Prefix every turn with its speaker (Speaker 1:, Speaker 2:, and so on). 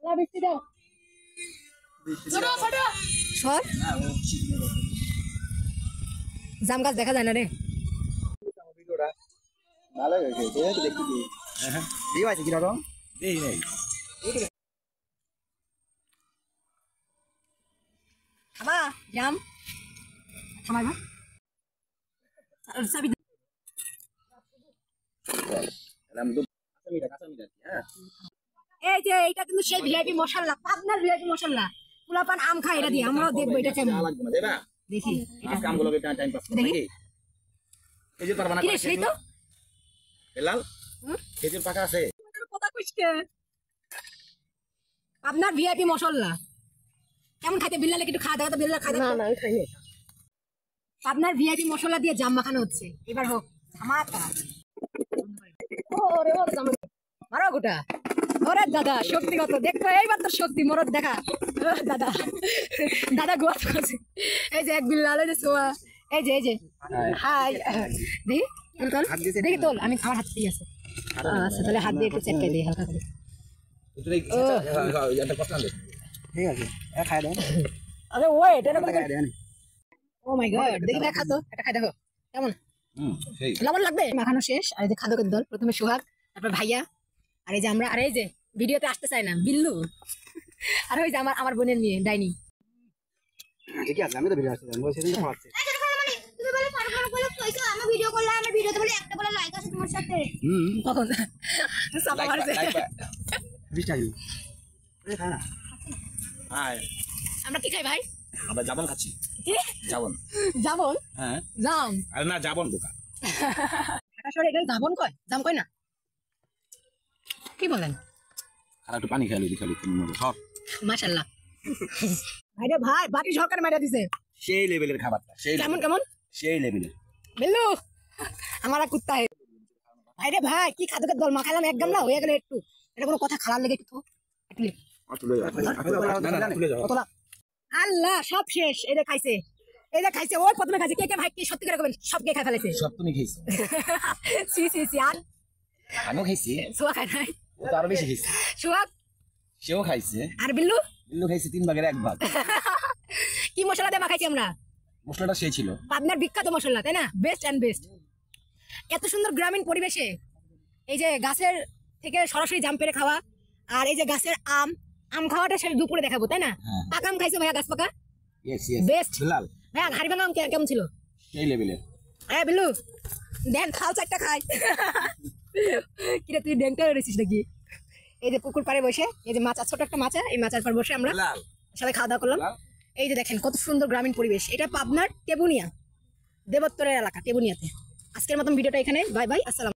Speaker 1: বৃষ্টি দাও সর জাম গাছ দেখা যায় না রে
Speaker 2: ভালো হয়েছে দেখতে ঠিক আছে কিরকম এই নেই
Speaker 1: খাবা জাম খাবা না চাবি এই যে এটা কিন্তু সেই ভিআইপি মশলা পাবনার ভিআইপি মশলা পোলাপান আম খায় এটা দিয়ে আমরাও দেখবো এটা কেমন দেখি দেখি
Speaker 2: এই যে পারবা না
Speaker 1: কি রে সেই তো
Speaker 2: লাল খেজুর পাকা আছে
Speaker 1: কথা কইছে আপনার ভিআইপি মশলা কেমন খাইতে বিল্লালে একটু খাওয়া দাওয়া তো বিল্লাল খাওয়া না আমি খাইনি আপনার ভিআইপি মশলা দিয়ে জাম মাখানো হচ্ছে এবার হোক ধামাকা ওরে ওরে জাম মারো গোটা ওরে দাদা শক্তিগত দেখো এইবার তো শক্তি মরদ দেখা দাদা দাদা গোয়া আছে এই যে এক বিল্লাল এই যে সোয়া এই যে হাই দেখি তোল দেখি তোল আমি আমার হাত দিয়ে আছে আচ্ছা তাহলে হাত দিয়ে একটু চেটকে দিই হালকা করে
Speaker 2: ঠিক আছে খাই দাও
Speaker 1: আরে ওয়েট এটা খাই দেন ও মাই গড দেখি দেখা তো এটা খাই দেখো কেমন
Speaker 2: সেই
Speaker 1: লবণ লাগবে মাখানো শেষ আর এই যে খাদকের দল প্রথমে সোহাগ তারপর ভাইয়া আর এই যে আমরা আর এই যে ভিডিওতে আসতে চাই না বিল্লু আর ওই যে আমার বোনের মেয়ে ডাইনি
Speaker 2: ঠিক আছে আমি তো ভিডিও আসতে আমি সেদিন খাওয়াচ্ছি
Speaker 3: তুমি বলে ফারুক বলে কইছো আমি ভিডিও করলাম আমার ভিডিওতে বলে একটা বলে লাইক আছে তোমার সাথে
Speaker 1: কখন সাপা মারছে
Speaker 2: 20 টাকা এই খা না আয়
Speaker 1: আমরা কি খাই ভাই
Speaker 2: আমরা জাবন খাচ্ছি
Speaker 1: কি
Speaker 2: জাবন
Speaker 1: জাবন
Speaker 2: হ্যাঁ
Speaker 1: জাম
Speaker 2: আরে না জাবন বোকা
Speaker 1: ঢাকা শহরে এটা জাবন কয় জাম কয় না কি বলেন
Speaker 2: আর একটু পানি খাইলি সব
Speaker 1: মাশাআল্লাহ ভাইরে ভাই বাটি সরকার মাইরা দিছে
Speaker 2: সেই লেভেলের খাবারটা সেই
Speaker 1: কেমন
Speaker 2: সেই লেভেলের
Speaker 1: বিল্লু আমার কুত্তা হে ভাইরে ভাই কি খাদকের দল মাখালাম এক গামলা হয়ে গেল একটু এটা কোনো কথা খারাপ লেগে একটু আল্লাহ সব শেষ এটা খাইছে ওই প্রথমে খাইছে কে ভাই কি সত্যি করে করবেন সব কে খাই ফেলেছে
Speaker 2: সব তুমি খেয়েছি
Speaker 1: সি আর
Speaker 2: আমিও খাইছি
Speaker 1: সোয়া খাই নাই
Speaker 2: ও তো আরো বেশি খাইছে
Speaker 1: সোহাগ
Speaker 2: সেও খাইছে
Speaker 1: আর বিল্লু
Speaker 2: খাইছে 3 ভাগের 1 ভাগ
Speaker 1: কি মশলা দিয়ে মাখাইছি আমরা
Speaker 2: মশলাটা সেই ছিল
Speaker 1: পাবনার বিখ্যাত মশলা তাই না বেস্ট এন্ড বেস্ট এত সুন্দর গ্রামীণ পরিবেশে এই যে গাছের থেকে সরাসরি জাম পেড়ে খাওয়া আর এই যে গাছের আম খাওয়াটা সে দুপুরে দেখাবো তাই না পাকা আম খাইছে ভাইয়া গাছ পাকা বেস্ট
Speaker 2: লাল
Speaker 1: ভাইয়া হাড়ি ভাঙা আম কেমন ছিল
Speaker 2: সেই লেভেলের
Speaker 1: হ্যাঁ বিল্লু দেন খাল চারটা খাই কিরে তুই ড্যাংটা রয়েছিস নাকি এই যে পুকুর পাড়ে বসে এই যে মাছ ছোট একটা মাছা এই মাচার পর বসে আমরা সবাই খাওয়া দাওয়া করলাম এই যে দেখেন কত সুন্দর গ্রামীণ পরিবেশ এটা পাবনার টেবুনিয়া দেবোত্তরের এলাকা টেবুনিয়াতে আজকের মতন ভিডিওটা এখানে বাই বাই আসসালাম।